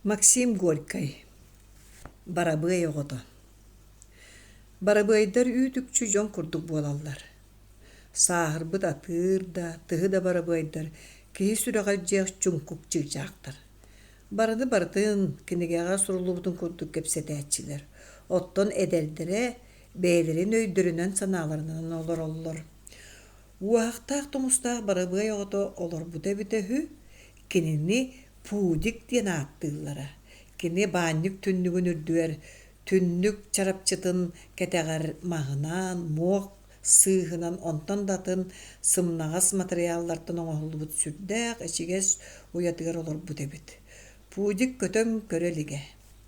Максим Горький. Барабый оғыды. Барабыйдар үтікчі жон күрдік болалар. Сағырбыд атыр да, тығы да барабыйдар, кейі сүріға жақ чүнкүк жақтыр. Барыды бардын, кенегеға сұрылуыдың күрдік кепсеті әтчілер. Оттон әдәлдірі, бәйлерін өйдірінен саналарынан олар. Уақтақ тұмыстақ барабый оғыды олар бұда-бұда хүй, кенені пудик диэн аттыыллара. Кини баанньык түннүгүн үрдүер, түннүк чарапчытын кэтэгэр мағынан, моқ, сыыхынан онтон датын сымнағас материаллартын оңоһуллубут сүрдээх эчигес уятыгар олор бутебит. Пудик көтөм көрөлиге.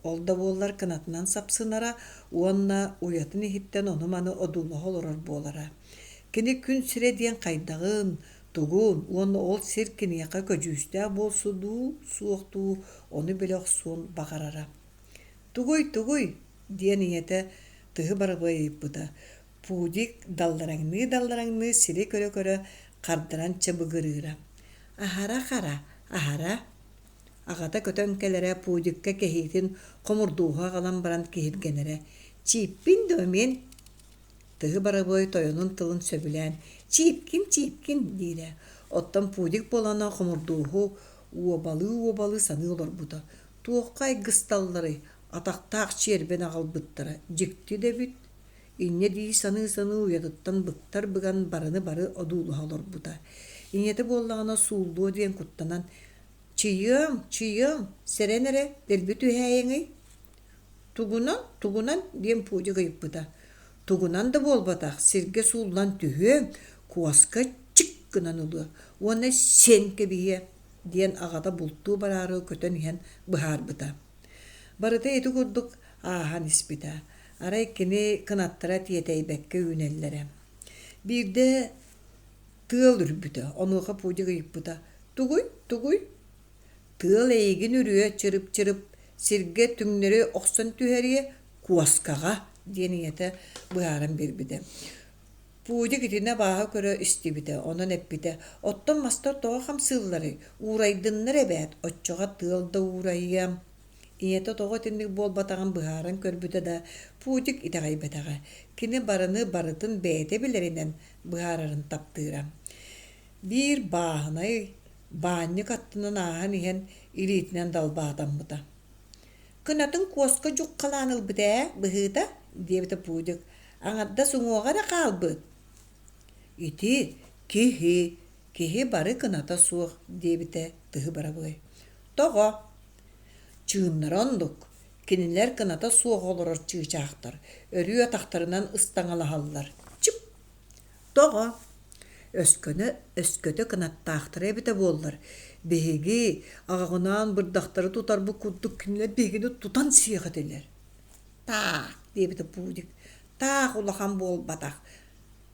Олда буоллар кынатынан сапсынара, уонна уятын ихиттен онуманы одуулоһо олорор буолара. Кини күн сире диэн кайдагын, тугун, уонна ол сир кинияка көжүүстää болсудуу, суохтуу, оны билэх суон бағарара. Тугуй, диэн иете тыһы барабайыппыта. Пудик даллараңны сири көрө-көрө кардаран чабыгырыыра. Ахара. Агата көтөн келере пудикка кехитин комурдууга галан баран кихиргенере. Чиппин дөмен тыһы барабай тойонун тылын сөбүлэн. Чипкин дире. Оттан пудик болана комурдуугу уобалы саны олар бута. Туоккай гысталлары атактаак чербен агалбыттара. Жикти дебит. Инне дии саны уядыттан быттар быган бары одуулуха олар бута. Иннети боллагана суулдуу диен куттанан чыйым, серенере делбит үһәйеңи. Тугунан диен пудик ыйыппыта. Тугунан да болбатах, сирге сууллан түһө, куаска чик гынан улы. Уонна сенке бие, диен агата бултуу барары көтөн иһэн быһаарбыта. Барыта эти курдук аахан испита. Арай кини кынаттара тиетэйбэкке үүнэллэре. Бирде тыал үрбүтэ, онуха пудик ыйыппыта. Тугуй. Тыал эйигин үрүө чырып, сирге түңнөрү оксон түһэрие куаскага диен иете быһааран бирбите. Пудик итине бааһа көрө истибите, онон эппите. Оттон мастар тоҕо хамсыыллары, уурайдыннар эбэт, оччоҕа тыал да уурайыам. Иете тоҕо тинник буолбатаҕын быһааран көрбүтэ да пудик итэҕэйбэтэҕэ. Кини барытын бэйэте билэринэн быһаарарын таптыыра. Бир бааһынай баанньык аттынан ааһан иһэн илиитинэн далбаатаммыта. Кынатын куоска жуккалаан ылбыта, быһыыта, диэбитэ пудик. Аңадда суҥуоҕа да хаалбыт. Ити киһи бары кыната суох, диэбитэ тыһы барабый. Тоҕо. Чыыннар ондук. Кинилэр кыната суох олорор чыычаахтар. Өрүө тахтарынан ыстаҥалаһаллар. Чып. Тоҕо. Өскөтө кынаттаахтар эбитэ буоллар. Биһиги аҕаҕунаан бырдахтары тутарбы курдук кинилэр биһигини тутан сиэхэтилэр. Таах, диэбитэ пудик. Таах улахан буолбатах.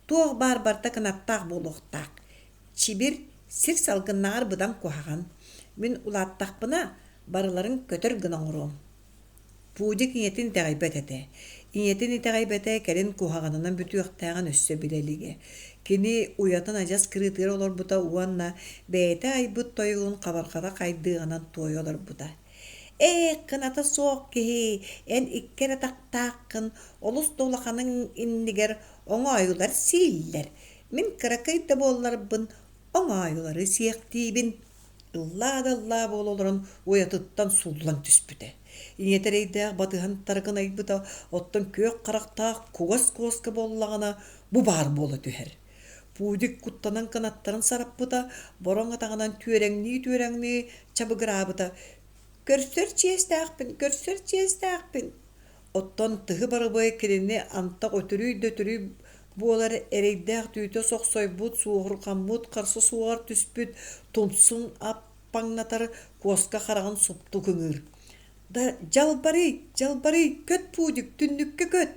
Туох барбарта кынаттаах буолуохтаах. Чибир сир салгыннаар быдан куһаҕан. Мин улааттахпына барыларын көтөр гынаҥороом. Пудик иñetin итэҕэйбэт этэ. Иñetin итэҕэйбэтэ кэрин куһаҕанынан бүтүөхтээҕин өссө билэлиге. Кини уятын ажас кырыытыар олорбута уанна бэйэтэ айбыт тойуун хабархара хайдыаганан туой олорбута. Кыната суох киһи, эн иккере тактааккын, олус толаханын иннигер оҥоойулар сииллэр. Мин кыракайда буолларбын, оҥоойулары сиэхтиибин. Ыллаа бололорун уятыттан суллан түспүтэ. Иñетерейдээх батыһан таргын айбыта, оттон күөх характаах кугас-куоска боллагана бу баар буола түһэр. Пудик куттанан канаттарын сараппыта, бороң атаганан түөрэҥнии чабыгыраабыта. Көрсөр чиэстээхпин. Оттон тыһы барабай кирини антак өтүрүй буолар эрейдээх түйтө сохсойбут, суохурхаммут, карсы суоғар түспүт, тумсун аппаңнатар куоска хараган супту күңүр. Да жалбарый, көт пудик, түннүккө көт.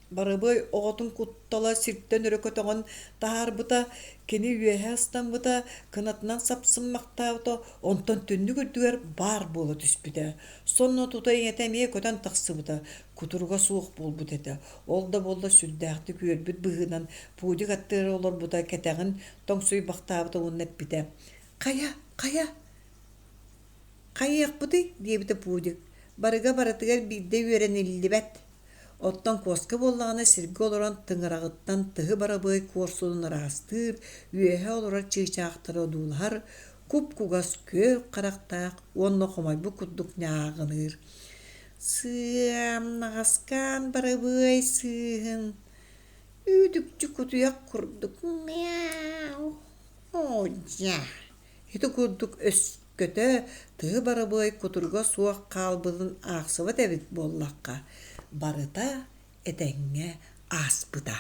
Барабай оҕотун куттала сирттен өрөкөтөҕөн таһаарбыта, кини үөһэ астамбыта, кынатынан сапсыммактаабыта, онтон түннүк үрдүгэр баар буола түспүтэ. Сонно тута иñете эмиэ көтөн тахсыбыта, кутуруга суох буолбут этэ. Ол да болда сүрдээхти күөрбүт быһыынан пудик аттыыр олорбута, кэтэгин тоҥсуй бахтаабыта уонна эппитэ. Кая? Кайыакпыты диэбите пуудик. Барыга барытыгар бидде үөрен иллибет. Оттон коска боллааны сирге олорон тыҥырагыттан тыһы барабый куорсулун арастыр, үөһэ олорор чыычаахтара одуулахар, куп-кугас көөр характаах, уонна хомойбу курдук ньааҕыныр. Сыам нагаскаан барабый сыыһын. Үдүкчү кутуйах курдук. Мяу. Оожа. Ити курдук өскөтө тыһы барабый кутурга суох хаалбытын аахсыбат эбит буоллахха. Барыта этэҥҥэ ааспыта.